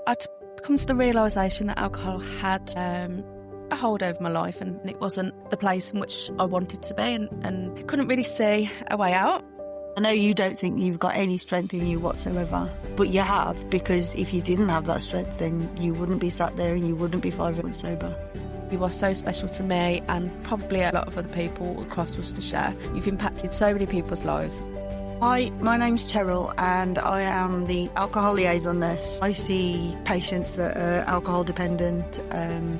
I'd come to the realisation that alcohol had a hold over my life, and it wasn't the place in which I wanted to be, and couldn't really see a way out. I know you don't think you've got any strength in you whatsoever, but you have, because if you didn't have that strength, then you wouldn't be sat there and you wouldn't be 5 months sober. You are so special to me and probably a lot of other people across Worcestershire. You've impacted so many people's lives. Hi, my name's Cheryl and I am the Alcohol Liaison Nurse. I see patients that are alcohol dependent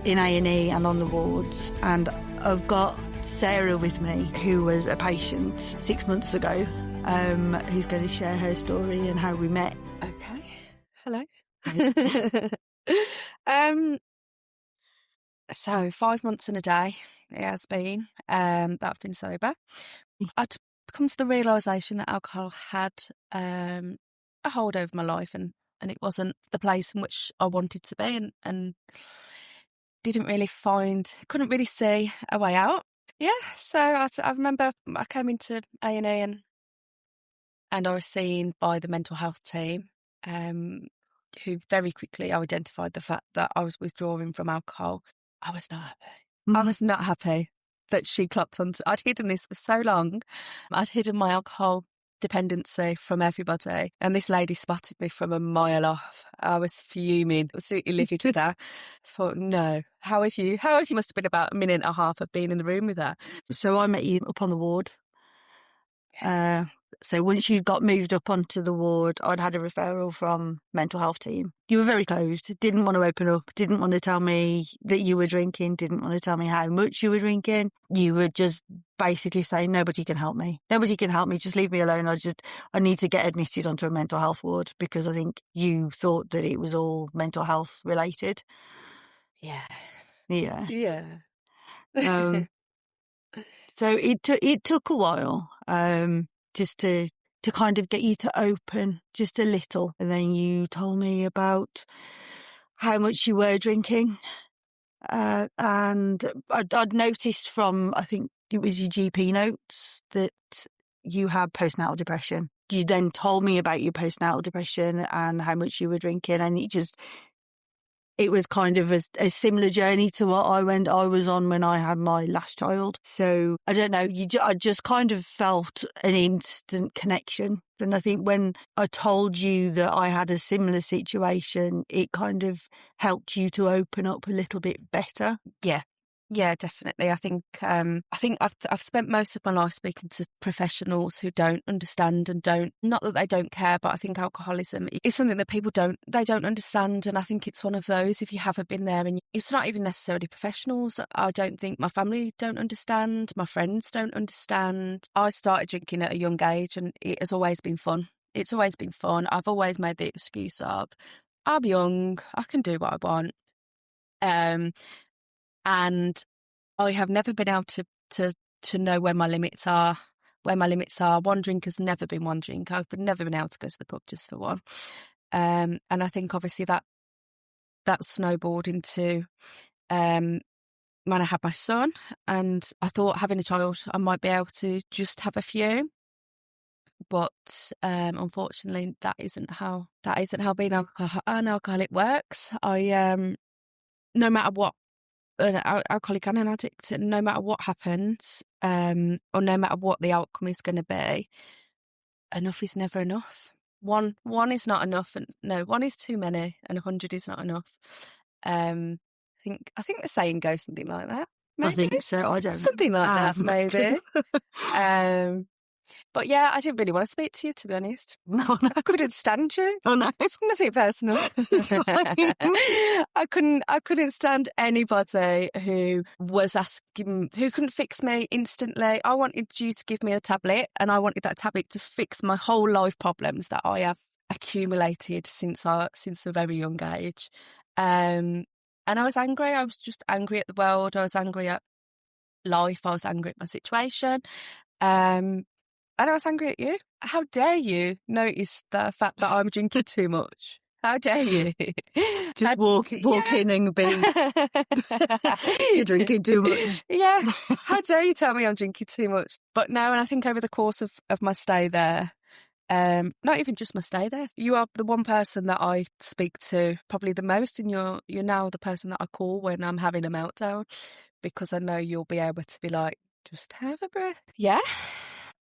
in A&E and on the wards, and I've got Sarah with me, who was a patient 6 months ago, who's going to share her story and how we met. Okay. Hello. So 5 months and a day it has been that I've been sober. I'd come to the realisation that alcohol had a hold over my life, and it wasn't the place in which I wanted to be, and couldn't really see a way out. Yeah, so I remember I came into A&E and I was seen by the mental health team, who very quickly identified the fact that I was withdrawing from alcohol. I was not happy. I was not happy that she clocked onto. I'd hidden this for so long. I'd hidden my alcohol dependency from everybody, and this lady spotted me from a mile off. I was fuming, absolutely livid with her. I thought, no, how have you must have been about a minute and a half of being in the room with her. So I met you up on the ward. So once you got moved up onto the ward, I'd had a referral from mental health team. You were very closed, didn't want to open up, didn't want to tell me that you were drinking, didn't want to tell me how much you were drinking. You were just basically saying, nobody can help me. Nobody can help me. Just leave me alone. I need to get admitted onto a mental health ward, because I think you thought that it was all mental health related. Yeah. So it took a while, just to kind of get you to open just a little. And then you told me about how much you were drinking. And I'd noticed from, I think it was your GP notes, that you had postnatal depression. You then told me about your postnatal depression and how much you were drinking. And it was kind of a similar journey to what I was on when I had my last child. So I don't know, I just kind of felt an instant connection. And I think when I told you that I had a similar situation, it kind of helped you to open up a little bit better. Yeah, definitely. I think I've spent most of my life speaking to professionals who don't understand and not that they don't care, but I think alcoholism is something that people don't understand. And I think it's one of those, if you haven't been there, and it's not even necessarily professionals. I don't think my family don't understand, my friends don't understand. I started drinking at a young age and it has always been fun. It's always been fun. I've always made the excuse of, I'm young, I can do what I want. And I have never been able to know where my limits are. One drink has never been one drink. I've never been able to go to the pub just for one. And I think obviously that snowballed into when I had my son, and I thought having a child I might be able to just have a few. But unfortunately that isn't how being an alcoholic works. No matter what, an alcoholic and an addict, no matter what happens, or no matter what the outcome is going to be, enough is never enough. One is not enough, and no, one is too many, and 100 is not enough. I think the saying goes something like that. Maybe. I think so. I don't know. Something like that, maybe. But yeah, I didn't really want to speak to you, to be honest. No. I couldn't stand you. Oh no, it's nothing personal. I couldn't stand anybody who was asking, who couldn't fix me instantly. I wanted you to give me a tablet, and I wanted that tablet to fix my whole life problems that I have accumulated since a very young age. And I was angry. I was just angry at the world. I was angry at life. I was angry at my situation. And I was angry at you. How dare you notice the fact that I'm drinking too much? How dare you? Just walk in and be, you're drinking too much. Yeah. How dare you tell me I'm drinking too much? But no, and I think over the course of my stay there, Not even just my stay there. You are the one person that I speak to probably the most, and you're now the person that I call when I'm having a meltdown, because I know you'll be able to be like, just have a breath. Yeah.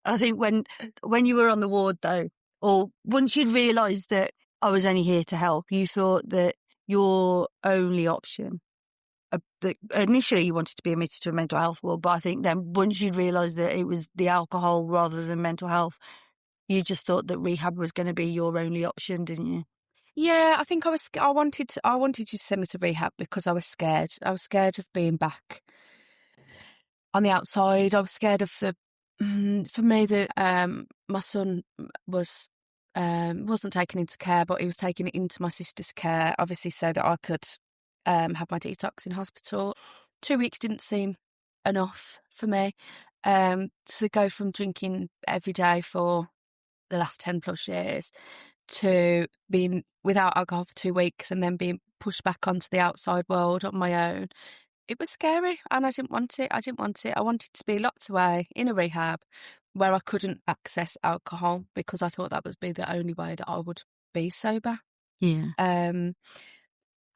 I think when you were on the ward though, or once you'd realised that I was only here to help, you thought that your only option, that initially you wanted to be admitted to a mental health ward, but I think then once you'd realised that it was the alcohol rather than mental health, you just thought that rehab was going to be your only option, didn't you? Yeah, I think I wanted you to send me to rehab because I was scared. I was scared of being back on the outside. I was scared of for me, my son wasn't taken into care, but he was taken into my sister's care, obviously, so that I could have my detox in hospital. 2 weeks didn't seem enough for me to go from drinking every day for the last 10 plus years to being without alcohol for 2 weeks and then being pushed back onto the outside world on my own. It was scary and I didn't want it. I wanted to be locked away in a rehab where I couldn't access alcohol because I thought that would be the only way that I would be sober. Yeah. And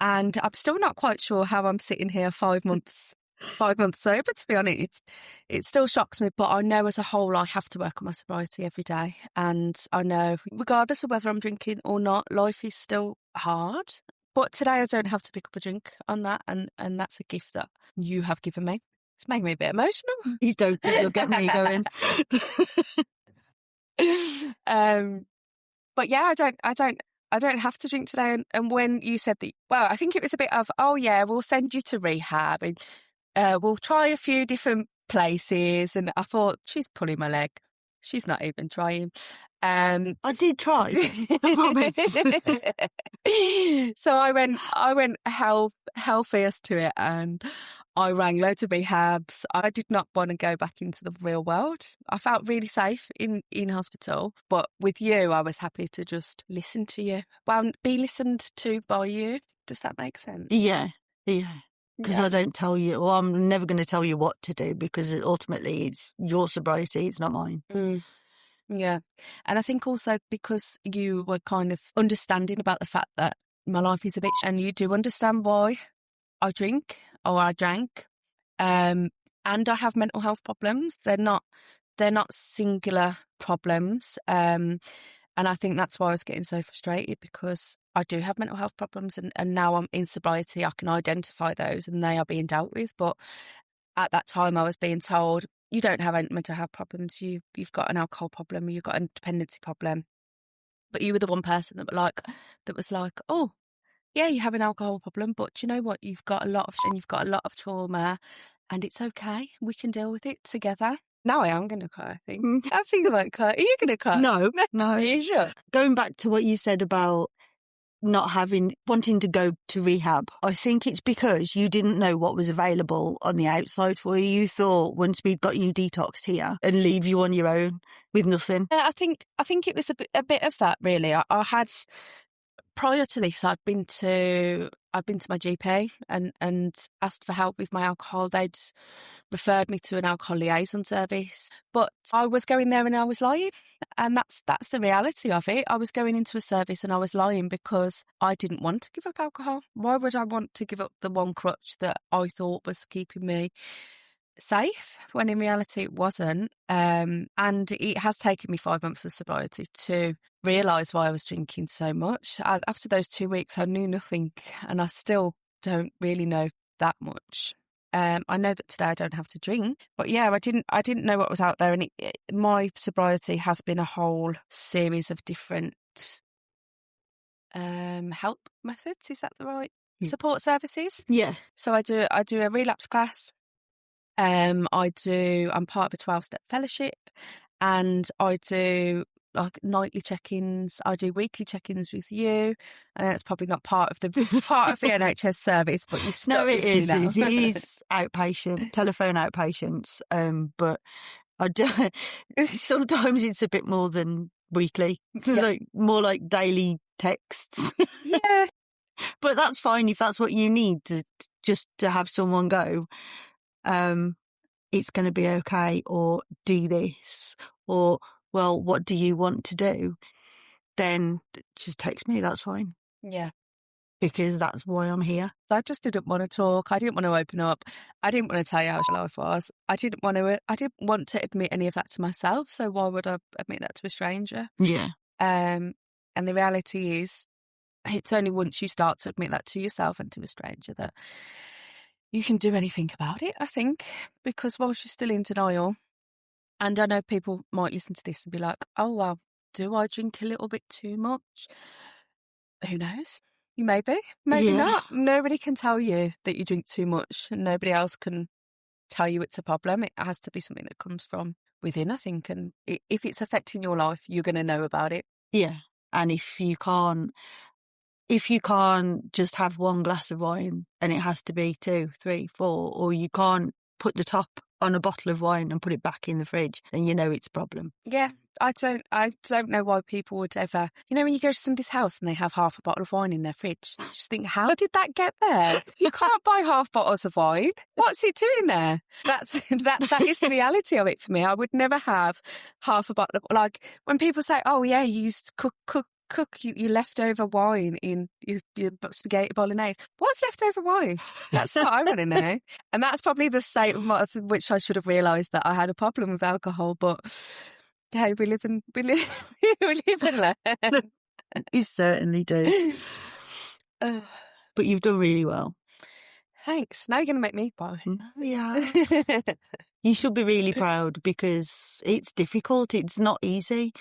I'm still not quite sure how I'm sitting here 5 months sober, to be honest. It still shocks me, but I know as a whole I have to work on my sobriety every day. And I know regardless of whether I'm drinking or not, life is still hard. But today I don't have to pick up a drink on that, and that's a gift that you have given me. It's making me a bit emotional. You don't think you'll get me going. But yeah, I don't have to drink today. And when you said that, well, I think it was a bit of, oh yeah, we'll send you to rehab and we'll try a few different places. And I thought, she's pulling my leg. She's not even trying. I did try. I promise. So I went hell fierce to it, and I rang loads of rehabs. I did not want to go back into the real world. I felt really safe in hospital, but with you, I was happy to just listen to you. Well, be listened to by you. Does that make sense? Yeah. Because I don't tell you, or I'm never going to tell you what to do, because ultimately it's your sobriety, it's not mine. Yeah. And I think also because you were kind of understanding about the fact that my life is a bitch, and you do understand why I drink or I drank. And I have mental health problems. They're not singular problems. And I think that's why I was getting so frustrated, because I do have mental health problems, and now I'm in sobriety, I can identify those and they are being dealt with. But at that time I was being told, you don't have mental health problems, you've got an alcohol problem, you've got a dependency problem. But you were the one person that was like, oh yeah, you have an alcohol problem, but do you know what? You've got a lot of trauma, and it's okay. We can deal with it together. Now I am going to cry, I think. I think I might cry. Are you going to cry? No. Are you sure? Going back to what you said about not wanting to go to rehab, I think it's because you didn't know what was available on the outside for you. You thought once we'd got you detoxed here and leave you on your own with nothing. Yeah, I think it was a bit of that, really. I had, prior to this, I'd been to my GP and asked for help with my alcohol. They'd referred me to an alcohol liaison service, but I was going there and I was lying, and that's the reality of it. I was going into a service and I was lying because I didn't want to give up alcohol. Why would I want to give up the one crutch that I thought was keeping me safe, when in reality it wasn't? And it has taken me 5 months of sobriety to realise why I was drinking so much. After those 2 weeks, I knew nothing, and I still don't really know that much. I know that today I don't have to drink, but yeah, I didn't know what was out there, and my sobriety has been a whole series of different help methods. Is that the right support services? Yeah. So I do a relapse class. I'm part of a 12-step fellowship, and I do like nightly check-ins. I do weekly check-ins with you, and that's probably not part of the NHS service, but you stuck with me now. It is outpatient, telephone outpatients. But I do, sometimes it's a bit more than weekly, like more like daily texts. Yeah, but that's fine if that's what you need just to have someone go. It's going to be okay, or do this, or well, what do you want to do? Then just text me, that's fine. Yeah. Because that's why I'm here. I just didn't want to talk. I didn't want to open up. I didn't want to tell you how life was. I didn't want to admit any of that to myself. So why would I admit that to a stranger? Yeah. And the reality is, it's only once you start to admit that to yourself and to a stranger that you can do anything about it, I think, because whilst you're still in denial, and I know people might listen to this and be like, oh, well, do I drink a little bit too much? Who knows? You maybe Yeah. not. Nobody can tell you that you drink too much, and nobody else can tell you it's a problem. It has to be something that comes from within, I think. And if it's affecting your life, you're going to know about it. Yeah. And if you can't just have one glass of wine and it has to be 2, 3, 4, or you can't put the top on a bottle of wine and put it back in the fridge, then you know it's a problem. Yeah. I don't know why people would ever, when you go to somebody's house and they have half a bottle of wine in their fridge, just think, how did that get there? You can't buy half bottles of wine. What's it doing there? That is the reality of it for me. I would never have half a bottle of, like when people say, oh yeah, you used to cook your leftover wine in your spaghetti bolognese. What's leftover wine? That's what I want to know. And that's probably the state of which I should have realised that I had a problem with alcohol, but hey, we live and learn. You certainly do. But you've done really well. Thanks. Now you're going to make me buy. Yeah. You should be really proud because it's difficult. It's not easy.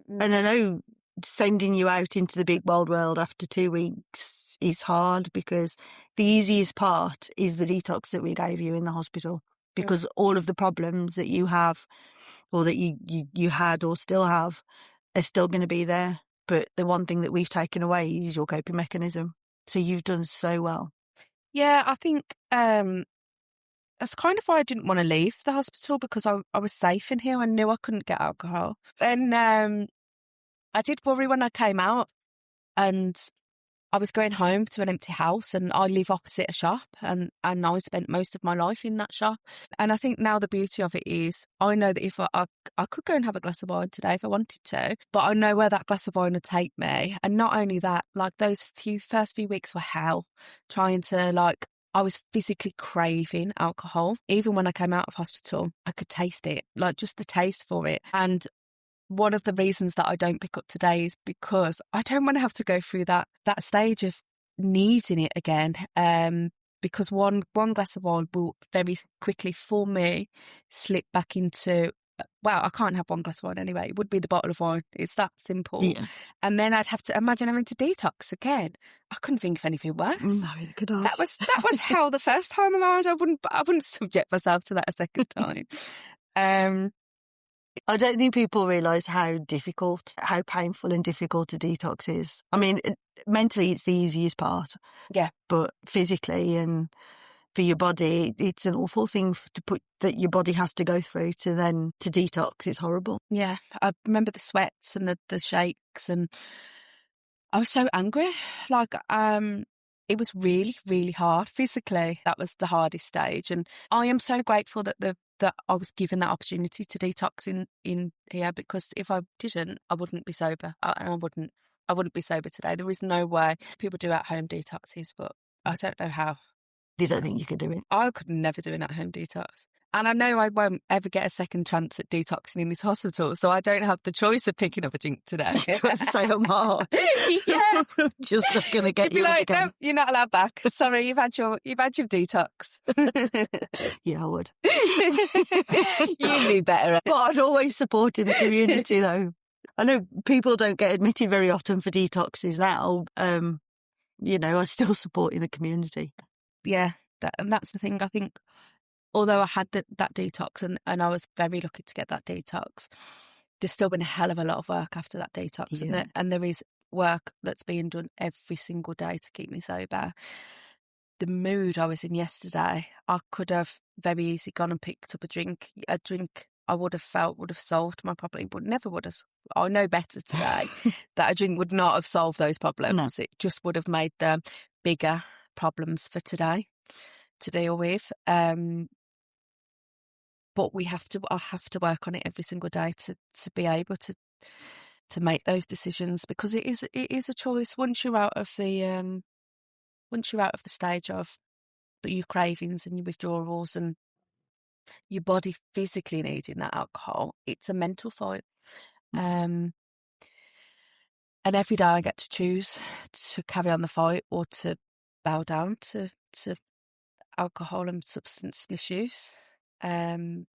And I know sending you out into the big wild world after 2 weeks is hard because the easiest part is the detox that we gave you in the hospital, because all of the problems that you have or that you had or still have are still going to be there. But the one thing that we've taken away is your coping mechanism. So you've done so well. Yeah, I think that's kind of why I didn't want to leave the hospital, because I was safe in here. I knew I couldn't get alcohol. And I did worry when I came out, and I was going home to an empty house, and I live opposite a shop, and I spent most of my life in that shop. And I think now the beauty of it is I know that if I could go and have a glass of wine today if I wanted to, but I know where that glass of wine would take me. And not only that, like those first few weeks were hell, trying to I was physically craving alcohol. Even when I came out of hospital, I could taste it, like just the taste for it. And one of the reasons that I don't pick up today is because I don't want to have to go through that stage of needing it again. Because one glass of wine will very quickly, for me, slip back into, well, I can't have one glass of wine anyway. It would be the bottle of wine. It's that simple. Yeah. And then I'd have to imagine having to detox again. I couldn't think of anything worse. No, could I? That was hell the first time around. I wouldn't subject myself to that a second time. I don't think people realise how painful and difficult a detox is. I mean, mentally it's the easiest part. Yeah. But physically and for your body, it's an awful thing that your body has to go through to detox. It's horrible. Yeah. I remember the sweats and the shakes, and I was so angry. It was really, really hard physically. That was the hardest stage. And I am so grateful that that I was given that opportunity to detox in here, because if I didn't, I wouldn't be sober. I wouldn't be sober today. There is no way. People do at-home detoxes, but I don't know how. You don't think you could do it? I could never do an at-home detox. And I know I won't ever get a second chance at detoxing in this hospital, so I don't have the choice of picking up a drink today. Trying to say I'm hard. Yeah. Just not going to get You'd be you like, again. no, you're not allowed back. Sorry, you've had your detox. Yeah, I would. You knew better. But I'd always support in the community, though. I know people don't get admitted very often for detoxes now. I still support in the community. Yeah, and that's the thing. I think, although I had that detox and I was very lucky to get that detox, there's still been a hell of a lot of work after that detox. Yeah. And there is work that's being done every single day to keep me sober. The mood I was in yesterday, I could have very easily gone and picked up a drink. A drink I would have felt would have solved my problem, but never would have. I know better today that a drink would not have solved those problems. No. It just would have made them bigger problems for today to deal with. but I have to work on it every single day to be able to make those decisions, because it is a choice. Once you're out of the stage of your cravings and your withdrawals and your body physically needing that alcohol, it's a mental fight. And every day I get to choose to carry on the fight or to bow down to alcohol and substance misuse. I'm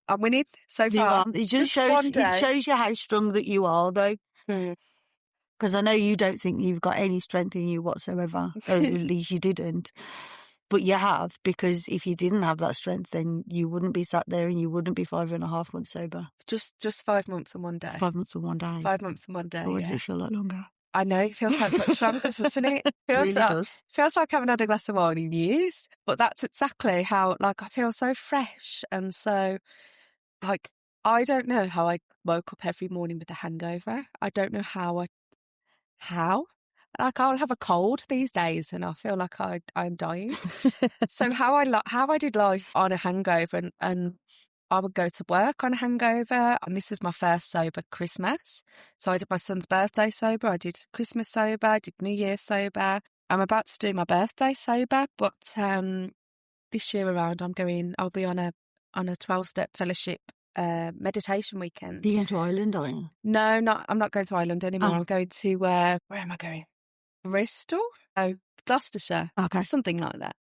winning so far. It just shows you how strong that you are, though. Because I know you don't think you've got any strength in you whatsoever. At least you didn't. But you have, because if you didn't have that strength, then you wouldn't be sat there and you wouldn't be 5.5 months sober. Just 5 months and 1 day. 5 months and 1 day. 5 months and 1 day. Or does it feel like longer? I know, it feels like much longer, doesn't it? Really does. Feels like I haven't had a glass of wine in years. But that's exactly how, like, I feel so fresh and so, like, I don't know how I woke up every morning with a hangover. I don't know how. Like, I'll have a cold these days and I feel like I'm dying. So how I did life on a hangover, and I would go to work on a hangover, and this was my first sober Christmas. So I did my son's birthday sober, I did Christmas sober, I did New Year sober. I'm about to do my birthday sober, but this year around I'll be on a 12-step fellowship meditation weekend. Are you going to Ireland, are you? No, I'm not going to Ireland anymore. I'm going to where am I going? Bristol? Oh, Gloucestershire. Okay. Something like that.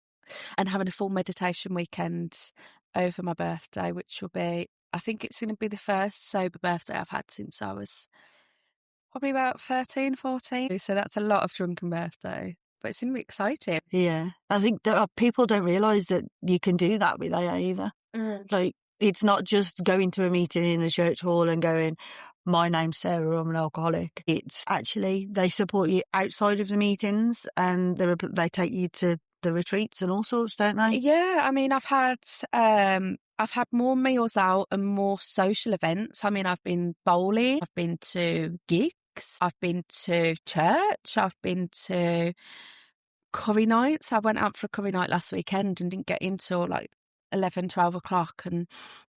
And having a full meditation weekend over my birthday, which will be, I think it's going to be the first sober birthday I've had since I was probably about 13, 14. So that's a lot of drunken birthday. But it's going to be exciting. Yeah. I think that people don't realise that you can do that with AA either. Like, it's not just going to a meeting in a church hall and going, my name's Sarah, I'm an alcoholic. It's actually, they support you outside of the meetings, and they take you to the retreats and all sorts, don't they? Yeah, I mean, I've had more meals out and more social events. I mean, I've been bowling, I've been to gigs, I've been to church, I've been to curry nights. I went out for a curry night last weekend and didn't get in till like 11, 12 o'clock, and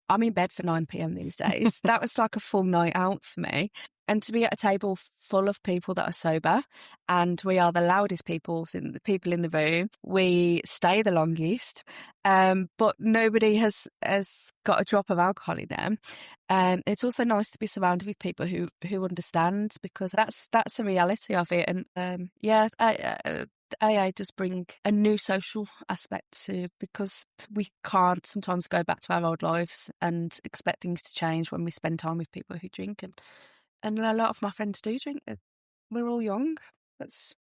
I'm in bed for 9 p.m. these days. That was like a full night out for me. And to be at a table full of people that are sober, and we are the loudest people in the room. We stay the longest, but nobody has got a drop of alcohol in them. It's also nice to be surrounded with people who understand, because that's the reality of it. And AA does bring a new social aspect to, because we can't sometimes go back to our old lives and expect things to change when we spend time with people who drink, and a lot of my friends do drink. We're all young.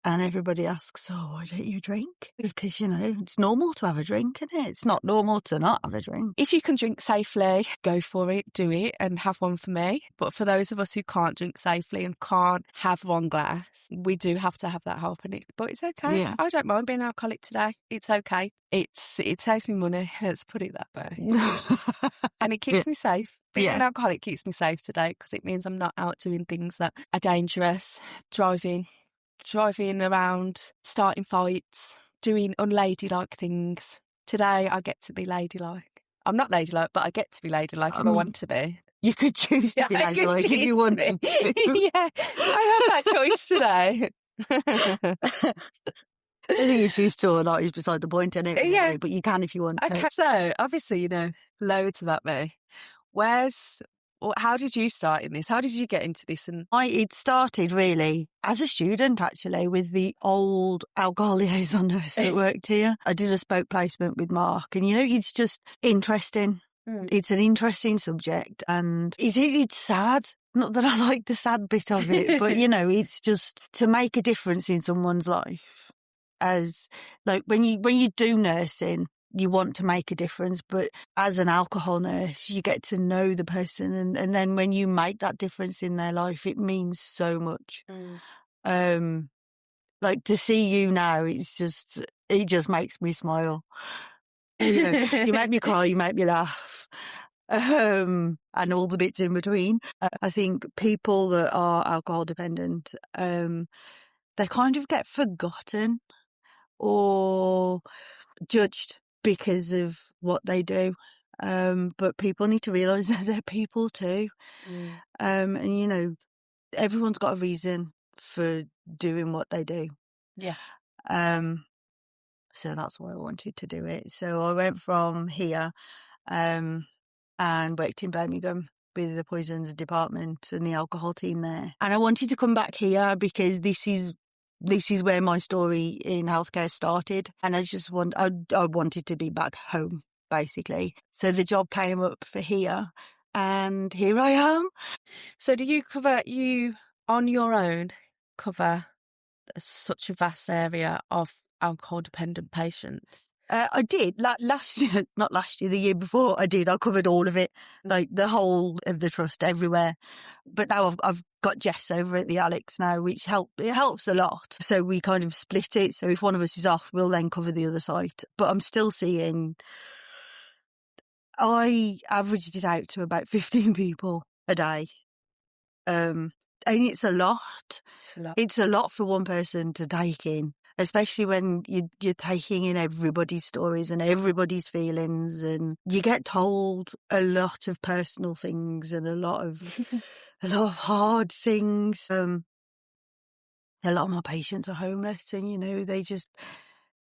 And everybody asks, oh, why don't you drink? Because, it's normal to have a drink, isn't it? It's not normal to not have a drink. If you can drink safely, go for it, do it, and have one for me. But for those of us who can't drink safely and can't have one glass, we do have to have that help. But it's okay. Yeah. I don't mind being an alcoholic today. It's okay. It saves me money. Let's put it that way. And it keeps me safe. Being an alcoholic keeps me safe today, because it means I'm not out doing things that are dangerous, driving around, starting fights, doing unladylike things. Today I get to be ladylike. I'm not ladylike, but I get to be ladylike if I want to be. You could choose to be ladylike if you wanted to. Yeah, I have that choice today. I think you choose to or not is beside the point, isn't it? Yeah. But you can if you want to. Okay, so obviously, loads about me. How did you start in this? How did you get into this? And it started really as a student, actually, with the old Alcohol Liaison Nurse that worked here. I did a spoke placement with Mark, and it's just interesting. It's an interesting subject, and it's sad. Not that I like the sad bit of it, but it's just to make a difference in someone's life. As like when you do nursing, you want to make a difference, but as an alcohol nurse, you get to know the person, and then when you make that difference in their life, it means so much. Like, to see you now, it just makes me smile. You make me cry, you make me laugh, and all the bits in between. I think people that are alcohol dependent, they kind of get forgotten or judged because of what they do. But people need to realise that they're people too. And, you know, everyone's got a reason for doing what they do. Yeah. So that's why I wanted to do it. So I went from here and worked in Birmingham with the poisons department and the alcohol team there. And I wanted to come back here because this is where my story in healthcare started. And I wanted to be back home, basically. So the job came up for here, and here I am. So do you on your own cover such a vast area of alcohol dependent patients? I did last year, not last year, the year before. I covered all of it, like the whole of the trust, everywhere. But now I've got Jess over at the Alex now, which helps a lot. So we kind of split it. So if one of us is off, we'll then cover the other site. But I'm still seeing. I averaged it out to about 15 people a day. And it's a lot. It's a lot for one person to take in, especially when you're taking in everybody's stories and everybody's feelings, and you get told a lot of personal things and a lot of hard things. A lot of my patients are homeless, and you know,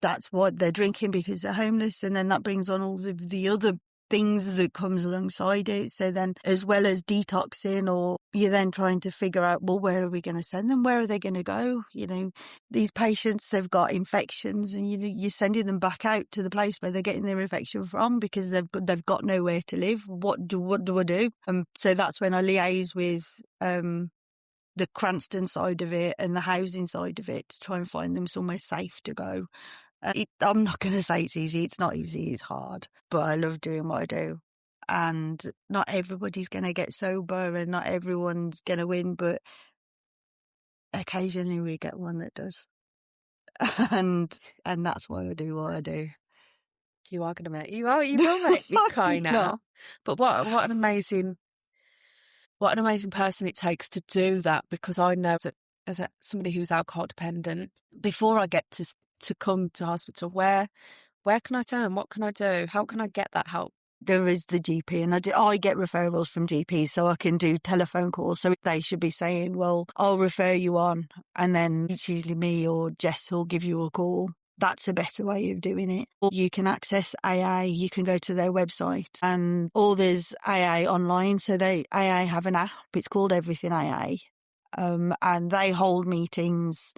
that's what they're drinking because they're homeless, and then that brings on all of the other things that comes alongside it. So then, as well as detoxing, or you're then trying to figure out, well, where are we going to send them? Where are they going to go? You know, these patients, they've got infections, and you're sending them back out to the place where they're getting their infection from because they've got nowhere to live. What do I do? So that's when I liaise with the Cranston side of it and the housing side of it to try and find them somewhere safe to go. I'm not going to say it's easy. It's not easy. It's hard. But I love doing what I do. And not everybody's going to get sober and not everyone's going to win. But occasionally we get one that does. And that's why I do what I do. You are going to you will make me cry now. No. But what an amazing person it takes to do that, because I know that as somebody who's alcohol dependent, before I get to come to hospital, where can I turn? What can I do? How can I get that help? There is the GP, and I get referrals from GPs, so I can do telephone calls. So they should be saying, well, I'll refer you on, and then it's usually me or Jess who'll give you a call. That's a better way of doing it. Or you can access AA. You can go to their website, and there's AA online. So AA have an app. It's called Everything AA, and they hold meetings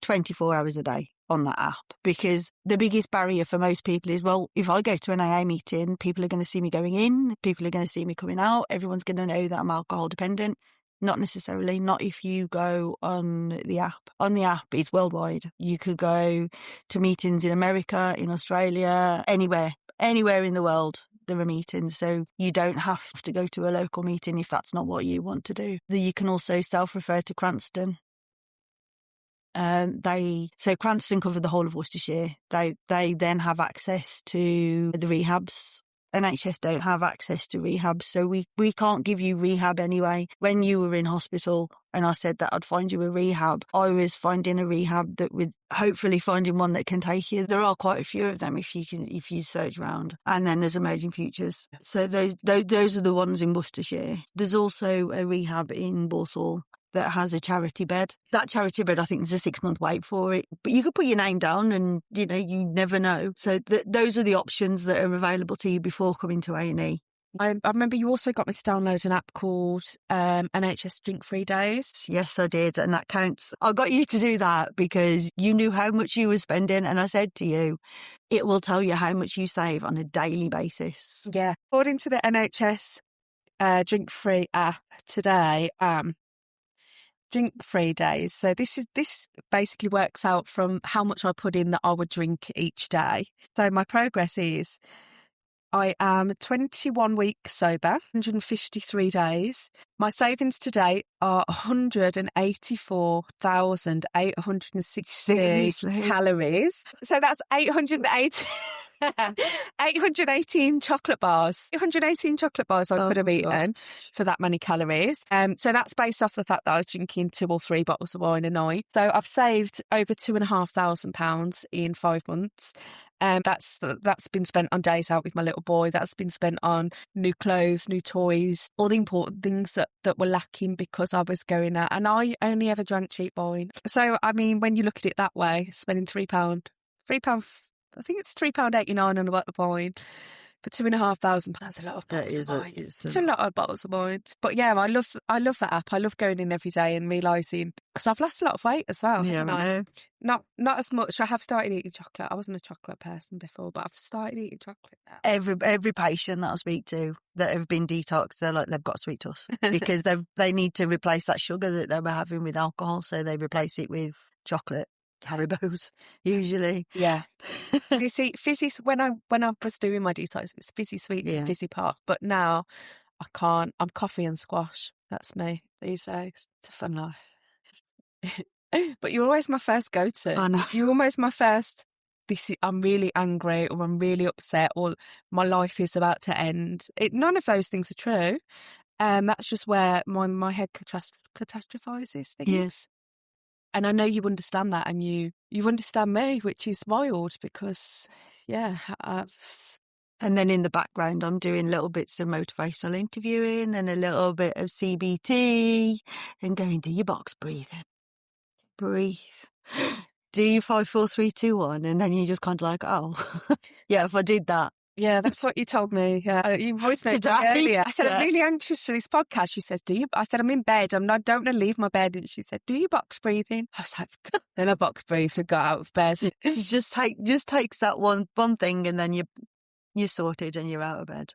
24 hours a day on that app, because the biggest barrier for most people is, well, if I go to an AA meeting, people are going to see me going in, people are going to see me coming out, everyone's going to know that I'm alcohol dependent. Not necessarily, not if you go on the app. On the app, it's worldwide. You could go to meetings in America, in Australia, anywhere in the world. There are meetings, so you don't have to go to a local meeting if that's not what you want to do. You can also self-refer to Cranston. So Cranston cover the whole of Worcestershire. They then have access to the rehabs. NHS don't have access to rehab, so we can't give you rehab anyway. When you were in hospital and I said that I'd find you a rehab, I was finding a rehab that would hopefully finding one that can take you. There are quite a few of them if you search around. And then there's Emerging Futures. So those are the ones in Worcestershire. There's also a rehab in Borsal that has a charity bed. That charity bed, I think there's a 6-month wait for it. But you could put your name down and, you know, you never know. So those are the options that are available to you before coming to A&E. I remember you also got me to download an app called NHS Drink-Free Days. Yes, I did, and that counts. I got you to do that because you knew how much you were spending, and I said to you, it will tell you how much you save on a daily basis. Yeah. According to the NHS Drink-Free app today, drink-free days. So this basically works out from how much I put in that I would drink each day. So my progress is, I am 21 weeks sober, 153 days. My savings to date are 184,860 calories. So that's 818 chocolate bars. 818 chocolate bars I could have eaten for that many calories. So that's based off the fact that I was drinking 2 or 3 bottles of wine a night. So I've saved over £2,500 in 5 months. That's been spent on days out with my little boy. That's been spent on new clothes, new toys, all the important things that were lacking because I was going out. And I only ever drank cheap wine. So, I mean, when you look at it that way, spending £3, I think it's £3.89 on a bottle of wine for £2,500. That's a lot of bottles of wine. It's a lot of bottles of wine. But yeah, I love that app. I love going in every day and realising, because I've lost a lot of weight as well. Yeah, I know. Not as much. I have started eating chocolate. I wasn't a chocolate person before, but I've started eating chocolate now. Every patient that I speak to that have been detoxed, they're like, they've got sweet tooth because they need to replace that sugar that they were having with alcohol, so they replace it with chocolate. Haribos, usually. Yeah. Fizzy, when I was doing my detox, it was fizzy sweets and fizzy pop. But now I can't. I'm coffee and squash. That's me these days. It's a fun life. But you're always my first go-to. I know. You're almost my first, I'm really angry, or I'm really upset, or my life is about to end. None of those things are true. That's just where my head catastrophizes things. Yes. And I know you understand that, and you understand me, which is wild because, yeah, And then in the background, I'm doing little bits of motivational interviewing and a little bit of CBT and going, do your box breathing. Breathe. Do you 5, 4, 3, 2, 1, and then you just kind of like, oh, yeah, if I did that. Yeah, that's what you told me. You voice noted earlier. I said, I'm really anxious for this podcast. She said, I said, I'm in bed. I don't want to leave my bed. And she said, do you box breathing? I was like, then I box breathed and got out of bed. She just takes that one thing, and then you're sorted and you're out of bed.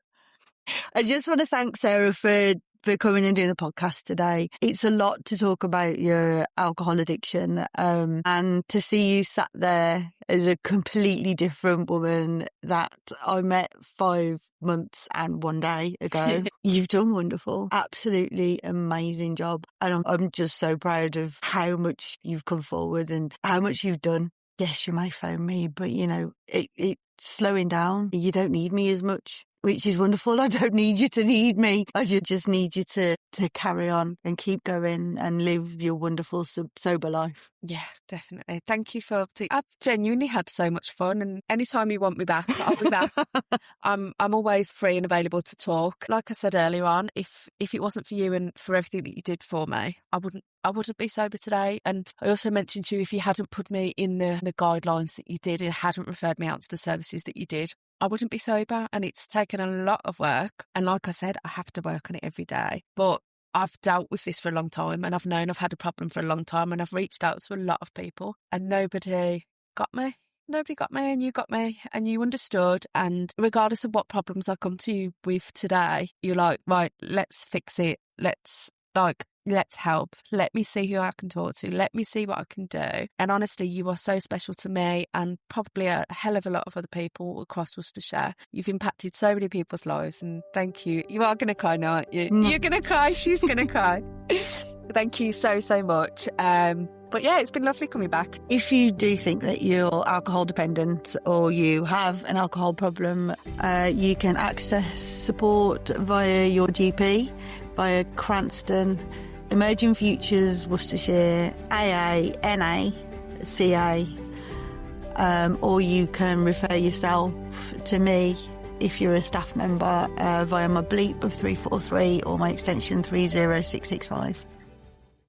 I just want to thank Sarah for coming and doing the podcast today. It's a lot to talk about your alcohol addiction, and to see you sat there as a completely different woman that I met 5 months and 1 day ago. You've done wonderful. Absolutely amazing job. And I'm just so proud of how much you've come forward and how much you've done. Yes, you may phone me, but it's slowing down. You don't need me as much, which is wonderful. I don't need you to need me. I just need you to carry on and keep going and live your wonderful sober life. Yeah, definitely. Thank you I've genuinely had so much fun, and anytime you want me back, I'll be back. I'm always free and available to talk. Like I said earlier on, if it wasn't for you and for everything that you did for me, I wouldn't be sober today. And I also mentioned to you, if you hadn't put me in the guidelines that you did and hadn't referred me out to the services that you did, I wouldn't be sober. And it's taken a lot of work. And like I said, I have to work on it every day. But I've dealt with this for a long time, and I've known I've had a problem for a long time, and I've reached out to a lot of people, and nobody got me. Nobody got me, and you got me, and you understood. And regardless of what problems I come to you with today, you're like, right, let's fix it. Let's help. Let me see who I can talk to. Let me see what I can do. And honestly, you are so special to me, and probably a hell of a lot of other people across Worcestershire. You've impacted so many people's lives, and thank you. You are going to cry now, aren't you? You're going to cry. She's going to cry. Thank you so, so much. But yeah, it's been lovely coming back. If you do think that you're alcohol dependent or you have an alcohol problem, you can access support via your GP, via Cranston, Emerging Futures, Worcestershire, AA, NA, CA, or you can refer yourself to me if you're a staff member via my bleep of 343 or my extension 30665.